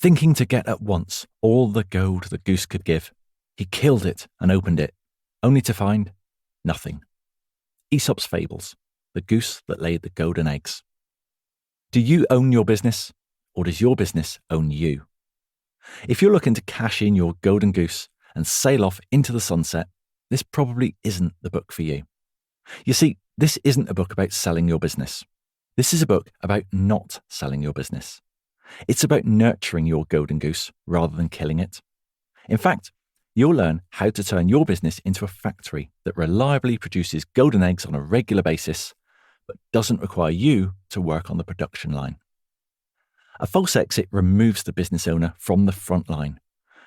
Thinking to get at once all the gold the goose could give, he killed it and opened it, only to find nothing. Aesop's Fables, the goose that laid the golden eggs. Do you own your business, or does your business own you? If you're looking to cash in your golden goose and sail off into the sunset, this probably isn't the book for you. You see, this isn't a book about selling your business. This is a book about not selling your business. It's about nurturing your golden goose rather than killing it. In fact, you'll learn how to turn your business into a factory that reliably produces golden eggs on a regular basis, but doesn't require you to work on the production line. A false exit removes the business owner from the front line,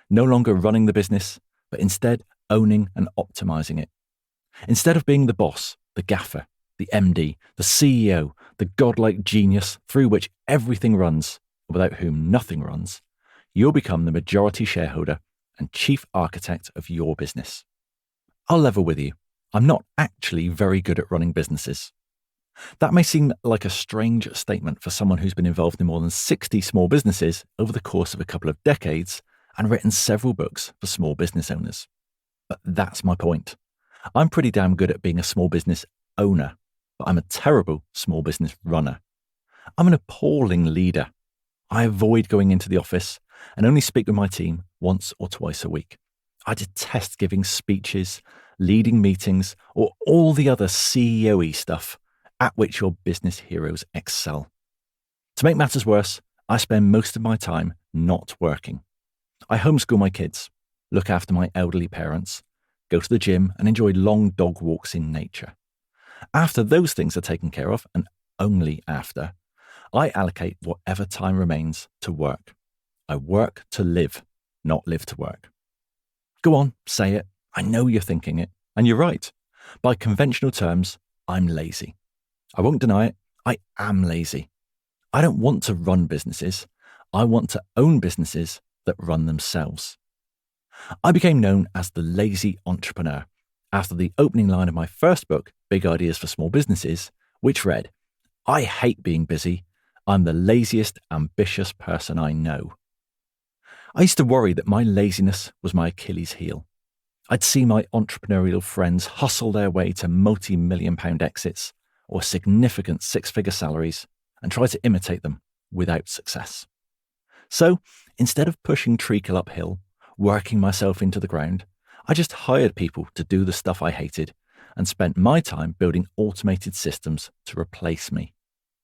no longer running the business, but instead owning and optimizing it. Instead of being the boss, the gaffer, the MD, the CEO, the godlike genius through which everything runs, without whom nothing runs, you'll become the majority shareholder and chief architect of your business. I'll level with you. I'm not actually very good at running businesses. That may seem like a strange statement for someone who's been involved in more than 60 small businesses over the course of a couple of decades and written several books for small business owners. But that's my point. I'm pretty damn good at being a small business owner, but I'm a terrible small business runner. I'm an appalling leader. I avoid going into the office and only speak with my team once or twice a week. I detest giving speeches, leading meetings, or all the other CEO-y stuff at which your business heroes excel. To make matters worse, I spend most of my time not working. I homeschool my kids, look after my elderly parents, go to the gym and enjoy long dog walks in nature. After those things are taken care of, and only after, I allocate whatever time remains to work. I work to live, not live to work. Go on, say it. I know you're thinking it, and you're right. By conventional terms, I'm lazy. I won't deny it. I am lazy. I don't want to run businesses. I want to own businesses that run themselves. I became known as the lazy entrepreneur after the opening line of my first book, Big Ideas for Small Businesses, which read, "I hate being busy. I'm the laziest, ambitious person I know." I used to worry that my laziness was my Achilles heel. I'd see my entrepreneurial friends hustle their way to multi-million-pound exits or significant six-figure salaries and try to imitate them without success. So, instead of pushing treacle uphill, working myself into the ground, I just hired people to do the stuff I hated and spent my time building automated systems to replace me,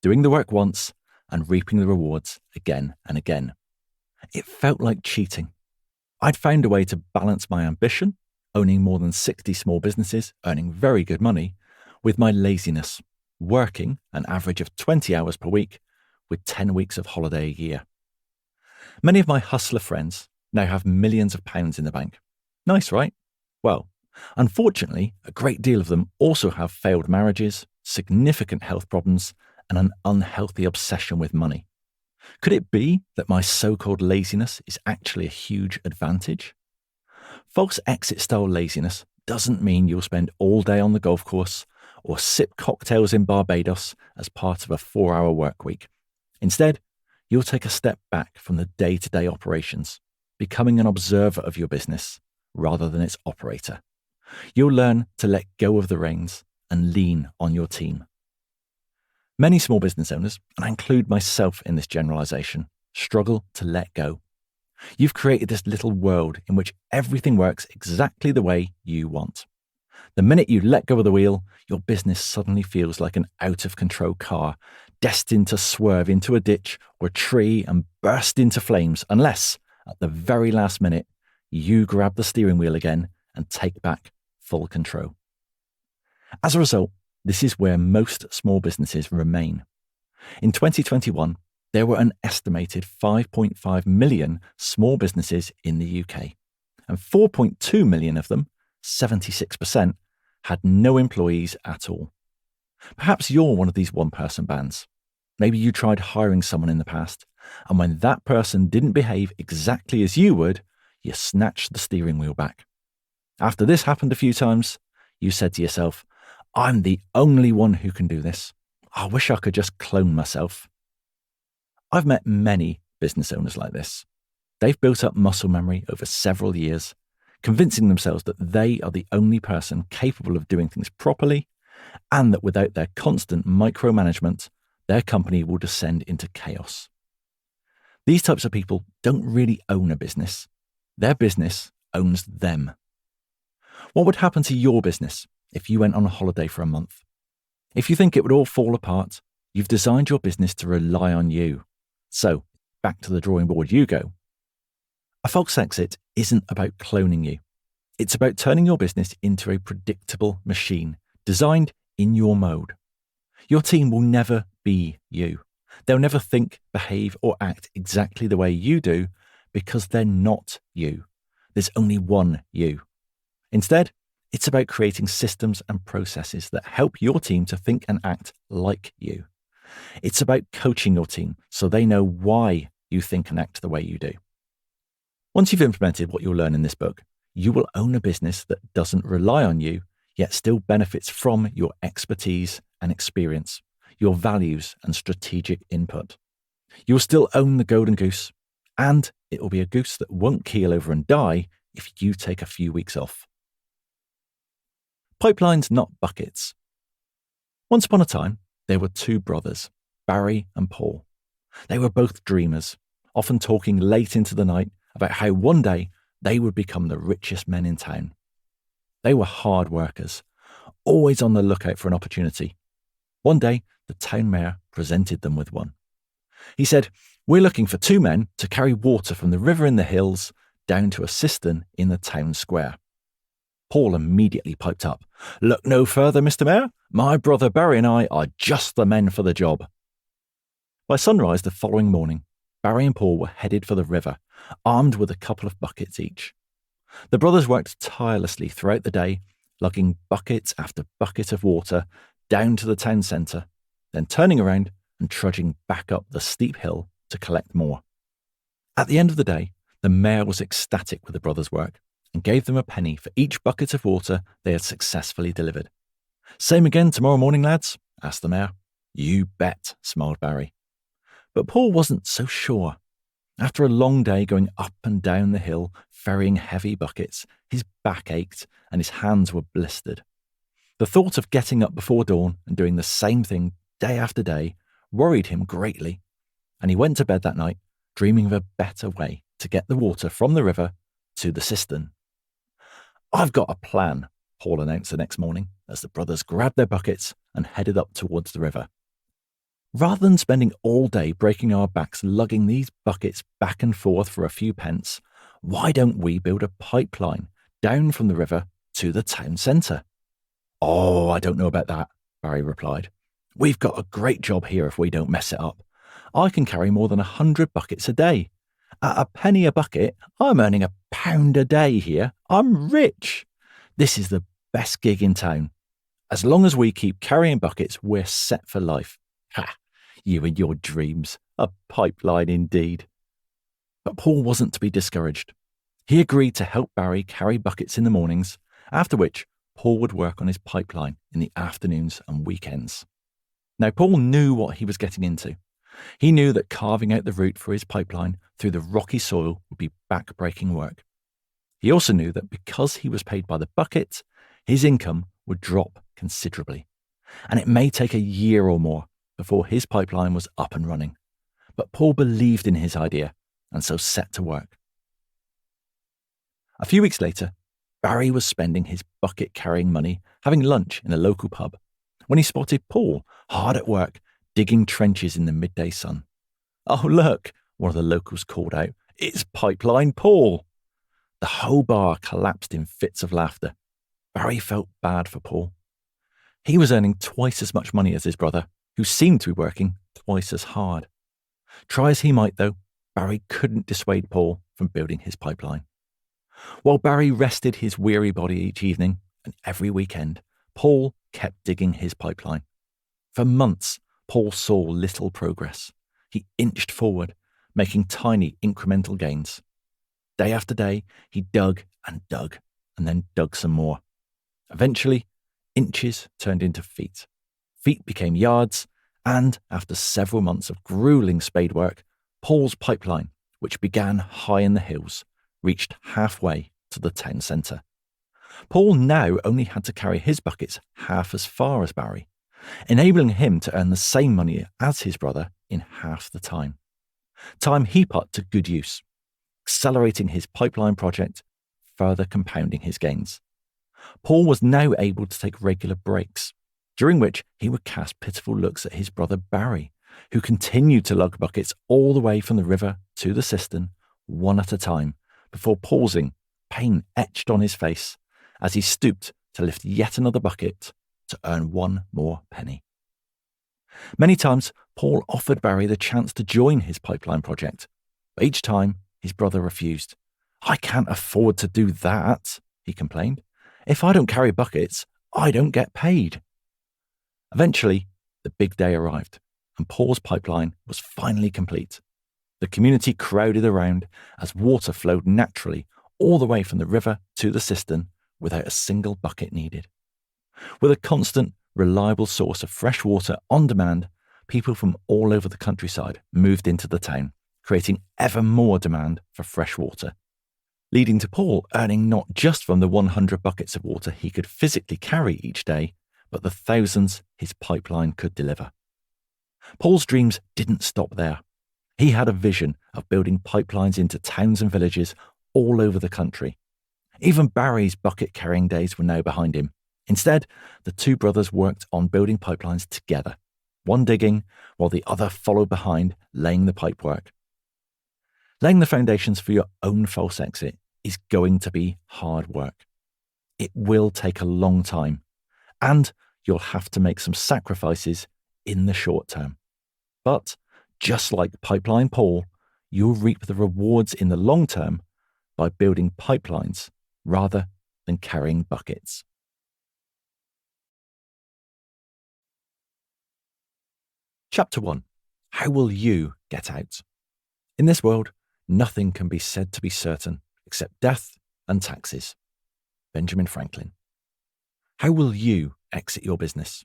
doing the work once and reaping the rewards again and again. It felt like cheating. I'd found a way to balance my ambition, owning more than 60 small businesses, earning very good money, with my laziness, working an average of 20 hours per week with 10 weeks of holiday a year. Many of my hustler friends now have millions of pounds in the bank. Nice, right? Well, unfortunately, a great deal of them also have failed marriages, significant health problems, and an unhealthy obsession with money. Could it be that my so-called laziness is actually a huge advantage? False exit style laziness doesn't mean you'll spend all day on the golf course or sip cocktails in Barbados as part of a 4-hour work week. Instead, you'll take a step back from the day-to-day operations, becoming an observer of your business rather than its operator. You'll learn to let go of the reins and lean on your team. Many small business owners, and I include myself in this generalization, struggle to let go. You've created this little world in which everything works exactly the way you want. The minute you let go of the wheel, your business suddenly feels like an out-of-control car, destined to swerve into a ditch or a tree and burst into flames unless, at the very last minute, you grab the steering wheel again and take back full control. As a result, this is where most small businesses remain. In 2021, there were an estimated 5.5 million small businesses in the UK, and 4.2 million of them, 76%, had no employees at all. Perhaps you're one of these one-person bands. Maybe you tried hiring someone in the past, and when that person didn't behave exactly as you would, you snatched the steering wheel back. After this happened a few times, you said to yourself, "I'm the only one who can do this. I wish I could just clone myself." I've met many business owners like this. They've built up muscle memory over several years, convincing themselves that they are the only person capable of doing things properly, and that without their constant micromanagement, their company will descend into chaos. These types of people don't really own a business. Their business owns them. What would happen to your business if you went on a holiday for a month? If you think it would all fall apart, you've designed your business to rely on you. So, back to the drawing board you go. A false exit isn't about cloning you. It's about turning your business into a predictable machine designed in your mode. Your team will never be you. They'll never think, behave, or act exactly the way you do because they're not you. There's only one you. Instead, it's about creating systems and processes that help your team to think and act like you. It's about coaching your team so they know why you think and act the way you do. Once you've implemented what you'll learn in this book, you will own a business that doesn't rely on you, yet still benefits from your expertise and experience, your values and strategic input. You'll still own the golden goose, and it will be a goose that won't keel over and die if you take a few weeks off. Pipelines, not buckets. Once upon a time, there were two brothers, Barry and Paul. They were both dreamers, often talking late into the night about how one day they would become the richest men in town. They were hard workers, always on the lookout for an opportunity. One day, the town mayor presented them with one. He said, "We're looking for two men to carry water from the river in the hills down to a cistern in the town square." Paul immediately piped up, "Look no further, Mr. Mayor. My brother Barry and I are just the men for the job." By sunrise the following morning, Barry and Paul were headed for the river, armed with a couple of buckets each. The brothers worked tirelessly throughout the day, lugging bucket after bucket of water down to the town centre, then turning around and trudging back up the steep hill to collect more. At the end of the day, the mayor was ecstatic with the brothers' work and gave them a penny for each bucket of water they had successfully delivered. "Same again tomorrow morning, lads?" asked the mayor. "You bet," smiled Barry. But Paul wasn't so sure. After a long day going up and down the hill, ferrying heavy buckets, his back ached and his hands were blistered. The thought of getting up before dawn and doing the same thing day after day worried him greatly, and he went to bed that night dreaming of a better way to get the water from the river to the cistern. "I've got a plan," Paul announced the next morning as the brothers grabbed their buckets and headed up towards the river. "Rather than spending all day breaking our backs lugging these buckets back and forth for a few pence, why don't we build a pipeline down from the river to the town centre?" "Oh, I don't know about that," Barry replied. "We've got a great job here if we don't mess it up. I can carry more than 100 buckets a day. At a penny a bucket, I'm earning £1 a day here. I'm rich. This is the best gig in town. As long as we keep carrying buckets, we're set for life." "Ha! You and your dreams. A pipeline indeed." But Paul wasn't to be discouraged. He agreed to help Barry carry buckets in the mornings, after which Paul would work on his pipeline in the afternoons and weekends. Now, Paul knew what he was getting into. He knew that carving out the route for his pipeline through the rocky soil would be back-breaking work. He also knew that because he was paid by the bucket, his income would drop considerably, and it may take a year or more before his pipeline was up and running. But Paul believed in his idea, and so set to work. A few weeks later, Barry was spending his bucket-carrying money having lunch in a local pub when he spotted Paul hard at work digging trenches in the midday sun. "Oh, look," one of the locals called out, "it's Pipeline Paul." The whole bar collapsed in fits of laughter. Barry felt bad for Paul. He was earning twice as much money as his brother, who seemed to be working twice as hard. Try as he might, though, Barry couldn't dissuade Paul from building his pipeline. While Barry rested his weary body each evening and every weekend, Paul kept digging his pipeline. For months, Paul saw little progress. He inched forward, making tiny incremental gains. Day after day, he dug and then dug some more. Eventually, inches turned into feet. Feet became yards, and after several months of grueling spade work, Paul's pipeline which began high in the hills, reached halfway to the town centre. Paul now only had to carry his buckets half as far as Barry, enabling him to earn the same money as his brother in half the time. Time he put to good use, accelerating his pipeline project, further compounding his gains. Paul was now able to take regular breaks, during which he would cast pitiful looks at his brother Barry, who continued to lug buckets all the way from the river to the cistern, one at a time, before pausing, pain etched on his face, as he stooped to lift yet another bucket to earn one more penny. Many times, Paul offered Barry the chance to join his pipeline project, but each time his brother refused. "I can't afford to do that," he complained. "If I don't carry buckets, I don't get paid." Eventually, the big day arrived, and Paul's pipeline was finally complete. The community crowded around as water flowed naturally all the way from the river to the cistern without a single bucket needed. With a constant, reliable source of fresh water on demand, people from all over the countryside moved into the town, creating ever more demand for fresh water, leading to Paul earning not just from the 100 buckets of water he could physically carry each day, but the thousands his pipeline could deliver. Paul's dreams didn't stop there. He had a vision of building pipelines into towns and villages all over the country. Even Barry's bucket-carrying days were now behind him. Instead, the two brothers worked on building pipelines together, one digging while the other followed behind, laying the pipework. Laying the foundations for your own false exit is going to be hard work. It will take a long time, and you'll have to make some sacrifices in the short term. But just like Pipeline Paul, you'll reap the rewards in the long term by building pipelines rather than carrying buckets. Chapter 1. How will you get out? In this world, nothing can be said to be certain except death and taxes. Benjamin Franklin. How will you exit your business?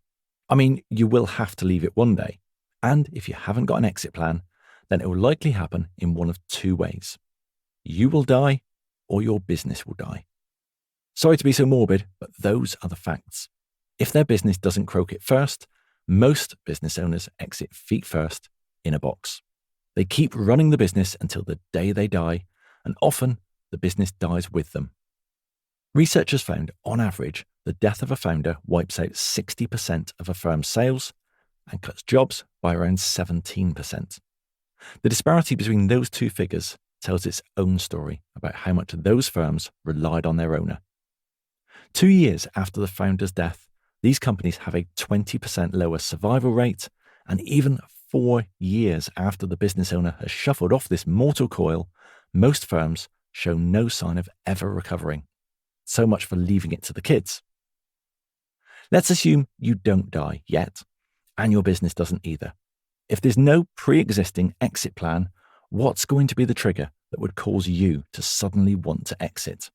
I mean, you will have to leave it one day. And if you haven't got an exit plan, then it will likely happen in one of two ways. You will die, or your business will die. Sorry to be so morbid, but those are the facts. If their business doesn't croak it first, most business owners exit feet first in a box. They keep running the business until the day they die, and often the business dies with them. Researchers found, on average, the death of a founder wipes out 60% of a firm's sales and cuts jobs by around 17%. The disparity between those two figures tells its own story about how much those firms relied on their owner. 2 years after the founder's death, these companies have a 20% lower survival rate, and even 4 years after the business owner has shuffled off this mortal coil, most firms show no sign of ever recovering. So much for leaving it to the kids. Let's assume you don't die yet, and your business doesn't either. If there's no pre-existing exit plan, what's going to be the trigger that would cause you to suddenly want to exit?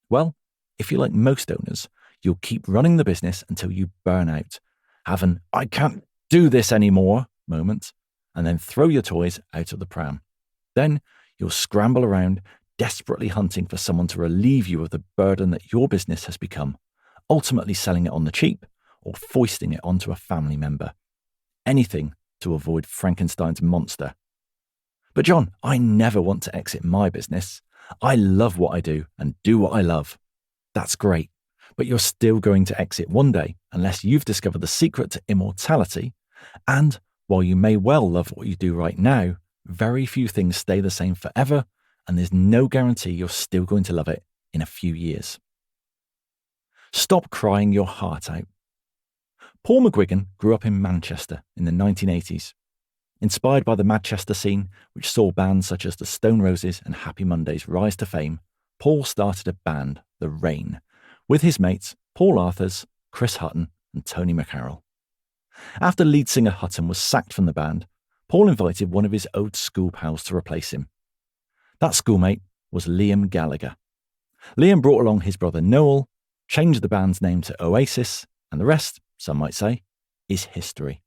Well, if you're like most owners, you'll keep running the business until you burn out, have an "I can't do this anymore" moment, and then throw your toys out of the pram. Then you'll scramble around, desperately hunting for someone to relieve you of the burden that your business has become, ultimately selling it on the cheap or foisting it onto a family member. Anything to avoid Frankenstein's monster. But John, I never want to exit my business. I love what I do and do what I love. That's great, but you're still going to exit one day unless you've discovered the secret to immortality. And while you may well love what you do right now, very few things stay the same forever, and there's no guarantee you're still going to love it in a few years. Stop crying your heart out. Paul McGuigan grew up in Manchester in the 1980s. Inspired by the Manchester scene, which saw bands such as the Stone Roses and Happy Mondays rise to fame, Paul started a band, The Rain, with his mates Paul Arthurs, Chris Hutton and Tony McCarroll. After lead singer Hutton was sacked from the band, Paul invited one of his old school pals to replace him. That schoolmate was Liam Gallagher. Liam brought along his brother Noel, changed the band's name to Oasis, and the rest, some might say, is history.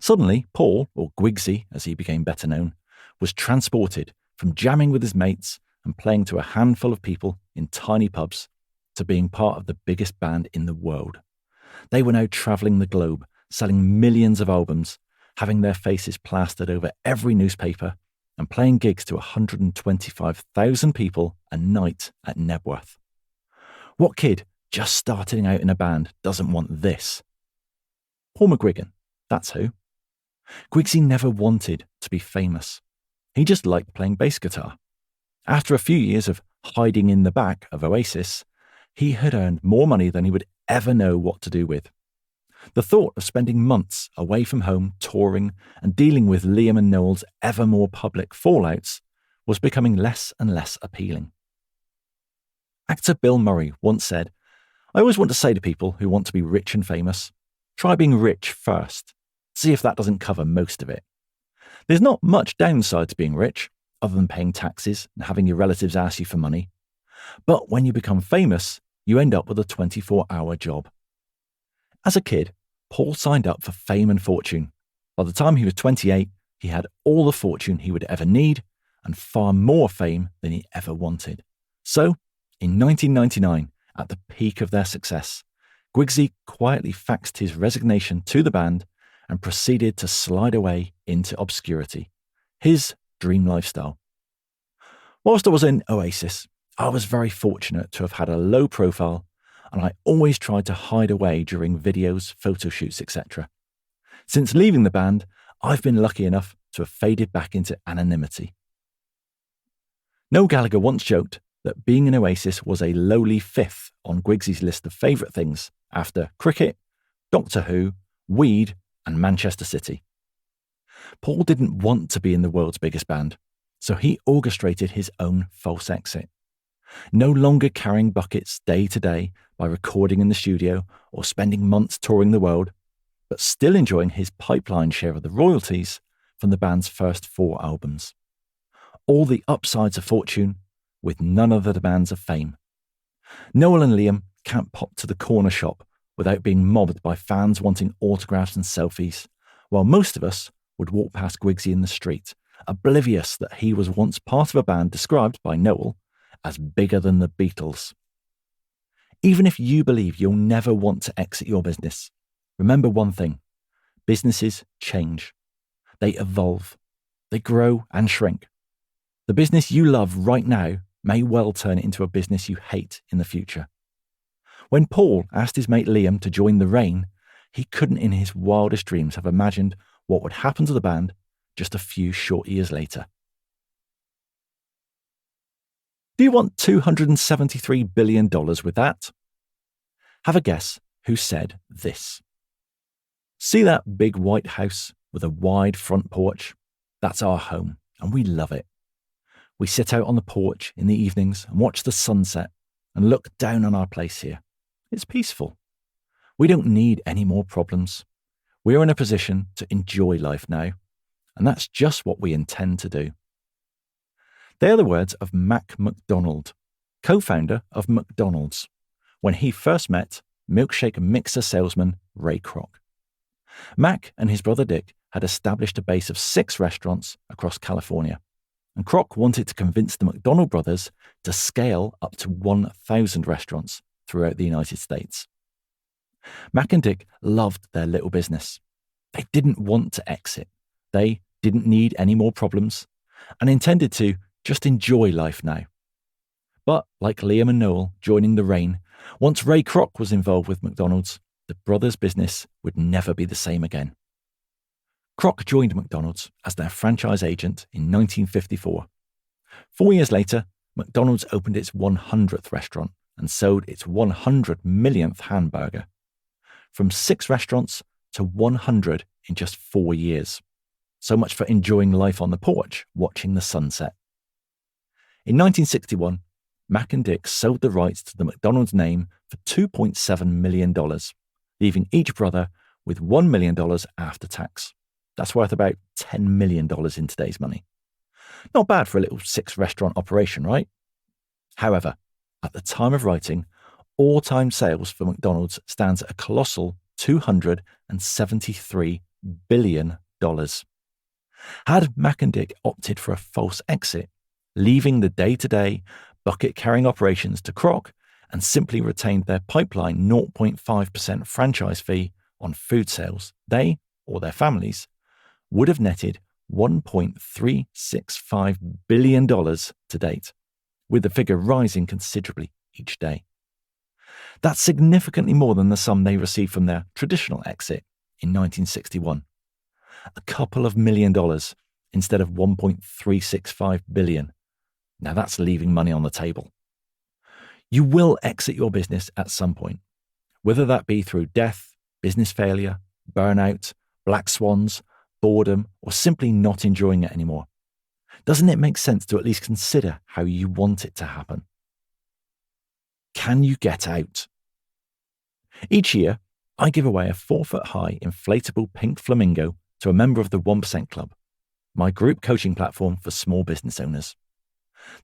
Suddenly, Paul, or Gwigsy as he became better known, was transported from jamming with his mates and playing to a handful of people in tiny pubs to being part of the biggest band in the world. They were now travelling the globe, selling millions of albums, having their faces plastered over every newspaper, and playing gigs to 125,000 people a night at Nebworth. What kid just starting out in a band doesn't want this? Paul McGuigan, that's who. Guigsy never wanted to be famous. He just liked playing bass guitar. After a few years of hiding in the back of Oasis, he had earned more money than he would ever know what to do with. The thought of spending months away from home touring and dealing with Liam and Noel's ever more public fallouts was becoming less and less appealing. Actor Bill Murray once said, "I always want to say to people who want to be rich and famous, try being rich first. See if that doesn't cover most of it. There's not much downside to being rich, other than paying taxes and having your relatives ask you for money. But when you become famous, you end up with a 24-hour job." As a kid, Paul signed up for fame and fortune. By the time he was 28, he had all the fortune he would ever need and far more fame than he ever wanted. So, in 1999, at the peak of their success, Guigsy quietly faxed his resignation to the band and proceeded to slide away into obscurity. His dream lifestyle. Whilst I was in Oasis, I was very fortunate to have had a low profile, and I always tried to hide away during videos, photo shoots, etc. Since leaving the band, I've been lucky enough to have faded back into anonymity. Noel Gallagher once joked that being in Oasis was a lowly fifth on Guigsy's list of favourite things after cricket, Doctor Who, weed, and Manchester City. Paul didn't want to be in the world's biggest band, so he orchestrated his own false exit. No longer carrying buckets day to day by recording in the studio or spending months touring the world, but still enjoying his pipeline share of the royalties from the band's first 4 albums. All the upsides of fortune with none of the demands of fame. Noel and Liam can't pop to the corner shop without being mobbed by fans wanting autographs and selfies, while most of us would walk past Guigsy in the street, oblivious that he was once part of a band described by Noel as bigger than the Beatles. Even if you believe you'll never want to exit your business, remember one thing: businesses change. They evolve. They grow and shrink. The business you love right now may well turn into a business you hate in the future. When Paul asked his mate Liam to join the Rain, he couldn't in his wildest dreams have imagined what would happen to the band just a few short years later. Do you want $273 billion with that? Have a guess who said this. See that big white house with a wide front porch? That's our home, and we love it. We sit out on the porch in the evenings and watch the sunset and look down on our place here. It's peaceful. We don't need any more problems. We're in a position to enjoy life now, and that's just what we intend to do. They are the words of Mac McDonald, co-founder of McDonald's, when he first met milkshake mixer salesman Ray Kroc. Mac and his brother Dick had established a base of 6 restaurants across California, and Kroc wanted to convince the McDonald brothers to scale up to 1,000 restaurants throughout the United States. Mac and Dick loved their little business. They didn't want to exit. They didn't need any more problems and intended to just enjoy life now. But like Liam and Noel joining the Rain, once Ray Kroc was involved with McDonald's, the brothers' business would never be the same again. Kroc joined McDonald's as their franchise agent in 1954. 4 years later, McDonald's opened its 100th restaurant and sold its 100 millionth hamburger. From 6 restaurants to 100 in just 4 years. So much for enjoying life on the porch, watching the sunset. In 1961, Mac and Dick sold the rights to the McDonald's name for $2.7 million, leaving each brother with $1 million after tax. That's worth about $10 million in today's money. Not bad for a little 6-restaurant operation, right? However, at the time of writing, all-time sales for McDonald's stands at a colossal $273 billion. Had Mac and Dick opted for a false exit, leaving the day-to-day bucket-carrying operations to Kroc and simply retained their pipeline 0.5% franchise fee on food sales, they, or their families, would have netted $1.365 billion to date, with the figure rising considerably each day. That's significantly more than the sum they received from their traditional exit in 1961. A couple of $1 million instead of $1.365 billion. Now that's leaving money on the table. You will exit your business at some point, whether that be through death, business failure, burnout, black swans, boredom, or simply not enjoying it anymore. Doesn't it make sense to at least consider how you want it to happen? Can you get out? Each year, I give away a 4-foot-high inflatable pink flamingo to a member of the 1% Club, my group coaching platform for small business owners.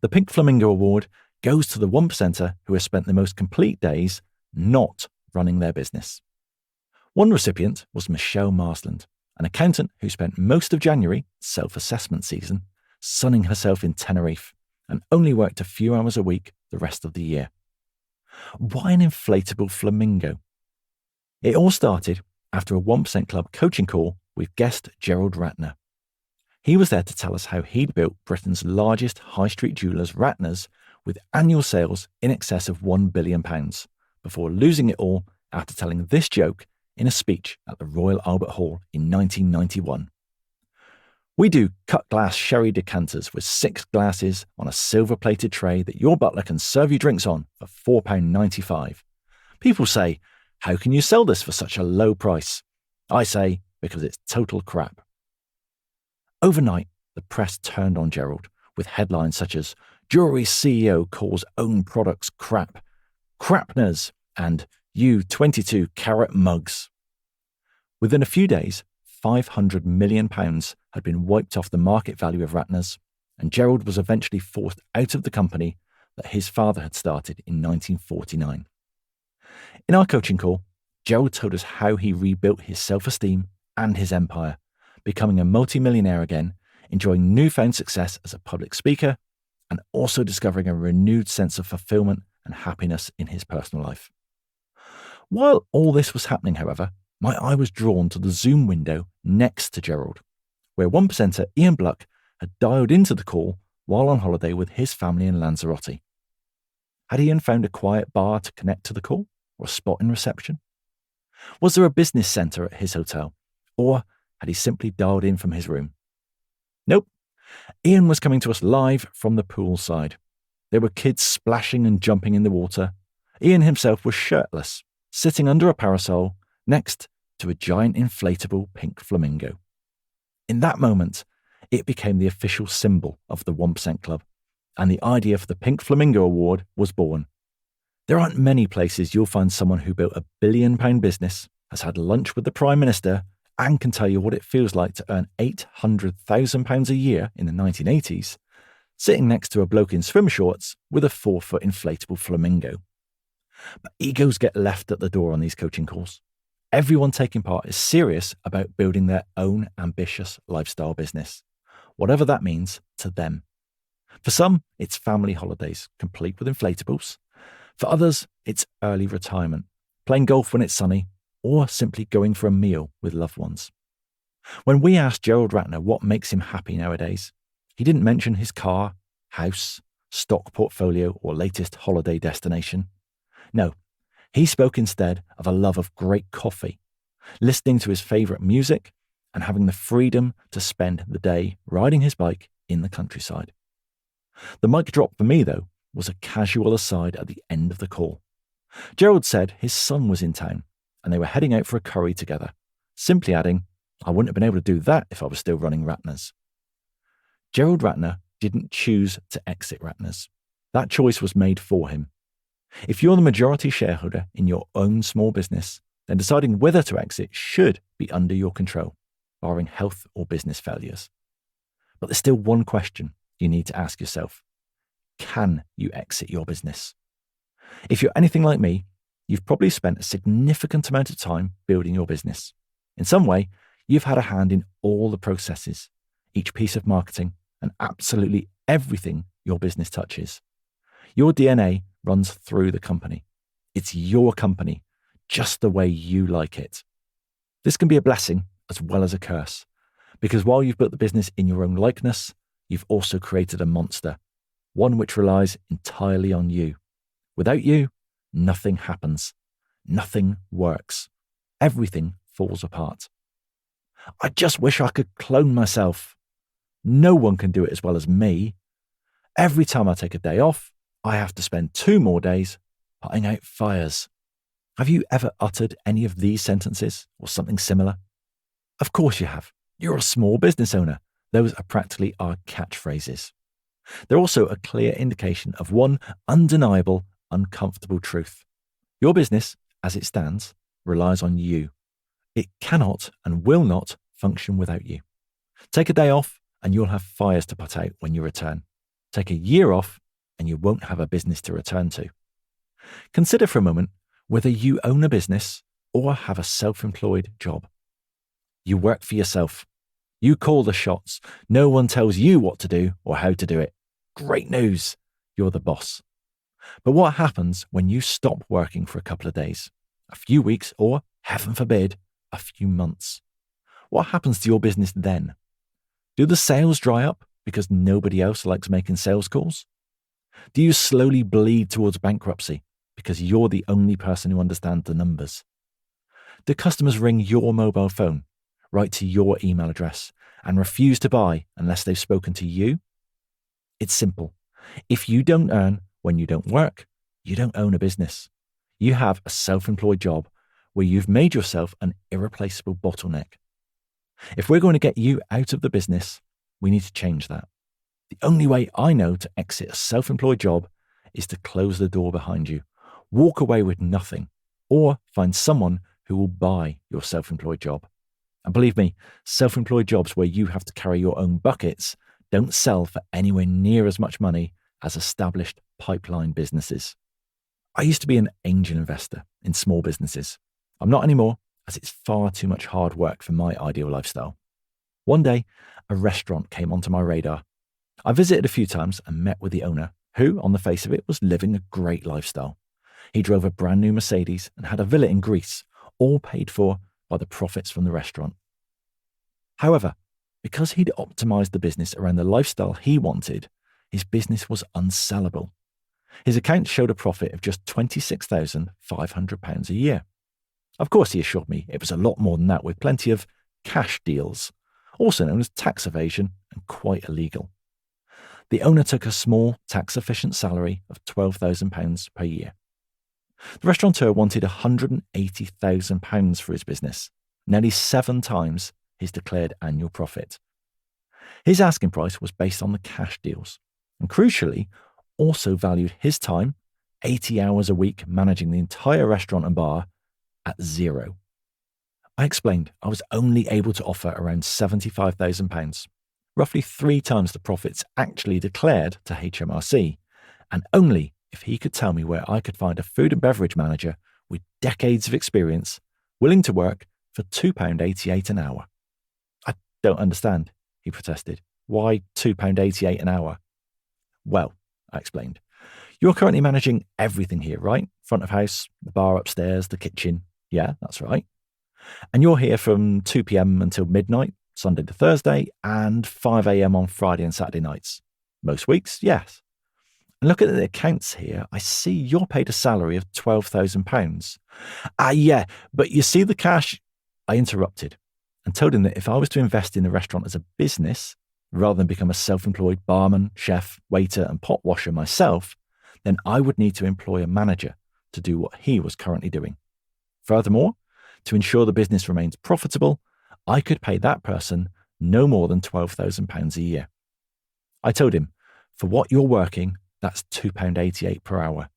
The Pink Flamingo Award goes to the 1%er who has spent the most complete days not running their business. One recipient was Michelle Marsland, an accountant who spent most of January, self-assessment season, sunning herself in Tenerife and only worked a few hours a week the rest of the year. Why an inflatable flamingo? It all started after a 1% Club coaching call with guest Gerald Ratner. He was there to tell us how he'd built Britain's largest high street jewellers, Ratner's, with annual sales in excess of £1 billion, before losing it all after telling this joke in a speech at the Royal Albert Hall in 1991. We do cut glass sherry decanters with 6 glasses on a silver-plated tray that your butler can serve you drinks on for £4.95. People say, how can you sell this for such a low price? I say, because it's total crap. Overnight, the press turned on Gerald with headlines such as Jewelry CEO calls own products crap, crapners, and you 22-carat mugs. Within a few days, £500 million had been wiped off the market value of Ratner's, and Gerald was eventually forced out of the company that his father had started in 1949. In our coaching call, Gerald told us how he rebuilt his self-esteem and his empire, becoming a multi-millionaire again, enjoying newfound success as a public speaker, and also discovering a renewed sense of fulfillment and happiness in his personal life. While all this was happening, however, my eye was drawn to the Zoom window next to Gerald, where 1%er Ian Bluck had dialed into the call while on holiday with his family in Lanzarote. Had Ian found a quiet bar to connect to the call, or a spot in reception? Was there a business centre at his hotel, or had he simply dialed in from his room? Nope. Ian was coming to us live from the poolside. There were kids splashing and jumping in the water. Ian himself was shirtless, sitting under a parasol next to a giant inflatable pink flamingo. In that moment, it became the official symbol of the 1% Club, and the idea for the Pink Flamingo Award was born. There aren't many places you'll find someone who built £1 billion business, has had lunch with the Prime Minister, and can tell you what it feels like to earn £800,000 a year in the 1980s, sitting next to a bloke in swim shorts with a 4-foot inflatable flamingo. But egos get left at the door on these coaching calls. Everyone taking part is serious about building their own ambitious lifestyle business, whatever that means to them. For some, it's family holidays, complete with inflatables. For others, it's early retirement, playing golf when it's sunny, or simply going for a meal with loved ones. When we asked Gerald Ratner what makes him happy nowadays, he didn't mention his car, house, stock portfolio, or latest holiday destination. No, he spoke instead of a love of great coffee, listening to his favourite music, and having the freedom to spend the day riding his bike in the countryside. The mic drop for me, though, was a casual aside at the end of the call. Gerald said his son was in town, and they were heading out for a curry together, simply adding, I wouldn't have been able to do that if I was still running Ratner's. Gerald Ratner didn't choose to exit Ratner's. That choice was made for him. If you're the majority shareholder in your own small business, then deciding whether to exit should be under your control, barring health or business failures. But there's still one question you need to ask yourself. Can you exit your business? If you're anything like me, you've probably spent a significant amount of time building your business. In some way, you've had a hand in all the processes, each piece of marketing, and absolutely everything your business touches. Your DNA runs through the company. It's your company, just the way you like it. This can be a blessing as well as a curse, because while you've built the business in your own likeness, you've also created a monster, one which relies entirely on you. Without you, nothing happens. Nothing works. Everything falls apart. I just wish I could clone myself. No one can do it as well as me. Every time I take a day off, I have to spend 2 more days putting out fires. Have you ever uttered any of these sentences or something similar? Of course you have. You're a small business owner. Those are practically our catchphrases. They're also a clear indication of one undeniable, uncomfortable truth. Your business, as it stands, relies on you. It cannot and will not function without you. Take a day off and you'll have fires to put out when you return. Take a year off and you won't have a business to return to. Consider for a moment whether you own a business or have a self-employed job. You work for yourself. You call the shots. No one tells you what to do or how to do it. Great news. You're the boss. But what happens when you stop working for a couple of days, a few weeks, or, heaven forbid, a few months? What happens to your business then? Do the sales dry up because nobody else likes making sales calls? Do you slowly bleed towards bankruptcy because you're the only person who understands the numbers? Do customers ring your mobile phone, write to your email address, and refuse to buy unless they've spoken to you? It's simple. If you don't earn when you don't work, you don't own a business. You have a self-employed job where you've made yourself an irreplaceable bottleneck. If we're going to get you out of the business, we need to change that. The only way I know to exit a self-employed job is to close the door behind you, walk away with nothing, or find someone who will buy your self-employed job. And believe me, self-employed jobs where you have to carry your own buckets don't sell for anywhere near as much money as established pipeline businesses. I used to be an angel investor in small businesses. I'm not anymore, as it's far too much hard work for my ideal lifestyle. One day, a restaurant came onto my radar. I visited a few times and met with the owner, who, on the face of it, was living a great lifestyle. He drove a brand new Mercedes and had a villa in Greece, all paid for by the profits from the restaurant. However, because he'd optimized the business around the lifestyle he wanted, his business was unsellable. His account showed a profit of just £26,500 a year. Of course, he assured me it was a lot more than that, with plenty of cash deals, also known as tax evasion and quite illegal. The owner took a small, tax-efficient salary of £12,000 per year. The restaurateur wanted £180,000 for his business, nearly 7 times his declared annual profit. His asking price was based on the cash deals, and crucially, also valued his time, 80 hours a week managing the entire restaurant and bar, at 0. I explained I was only able to offer around £75,000, roughly 3 times the profits actually declared to HMRC, and only if he could tell me where I could find a food and beverage manager with decades of experience willing to work for £2.88 an hour. I don't understand, he protested. Why £2.88 an hour? Well, I explained, you're currently managing everything here, right? Front of house, the bar upstairs, the kitchen. Yeah, that's right. And you're here from 2 p.m. until midnight, Sunday to Thursday, and 5 a.m. on Friday and Saturday nights. Most weeks, yes. And look at the accounts here. I see you're paid a salary of £12,000. Yeah, but you see the cash. I interrupted and told him that if I was to invest in the restaurant as a business, rather than become a self-employed barman, chef, waiter, and pot washer myself, then I would need to employ a manager to do what he was currently doing. Furthermore, to ensure the business remains profitable, I could pay that person no more than £12,000 a year. I told him, for what you're working, that's £2.88 per hour.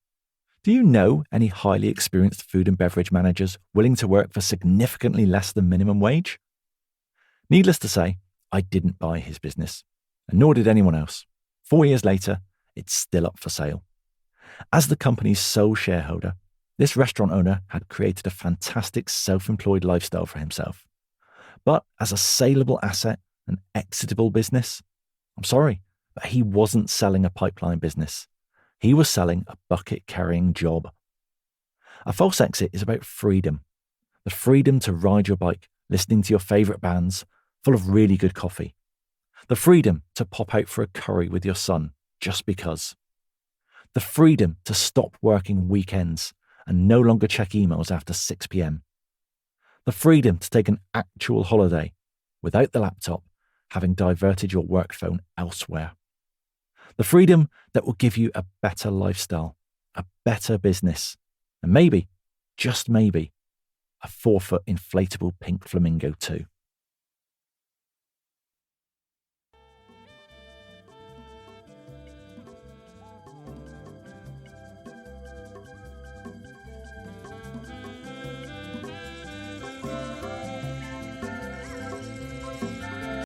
Do you know any highly experienced food and beverage managers willing to work for significantly less than minimum wage? Needless to say, I didn't buy his business, and nor did anyone else. 4 years later, it's still up for sale. As the company's sole shareholder, this restaurant owner had created a fantastic self-employed lifestyle for himself. But as a saleable asset, an exitable business, I'm sorry, But he wasn't selling a pipeline business. He was selling a bucket-carrying job. A false exit is about freedom. The freedom to ride your bike, listening to your favourite bands, full of really good coffee. The freedom to pop out for a curry with your son, just because. The freedom to stop working weekends and no longer check emails after 6 p.m. The freedom to take an actual holiday without the laptop, having diverted your work phone elsewhere. The freedom that will give you a better lifestyle, a better business, and maybe, just maybe, a 4-foot inflatable pink flamingo too.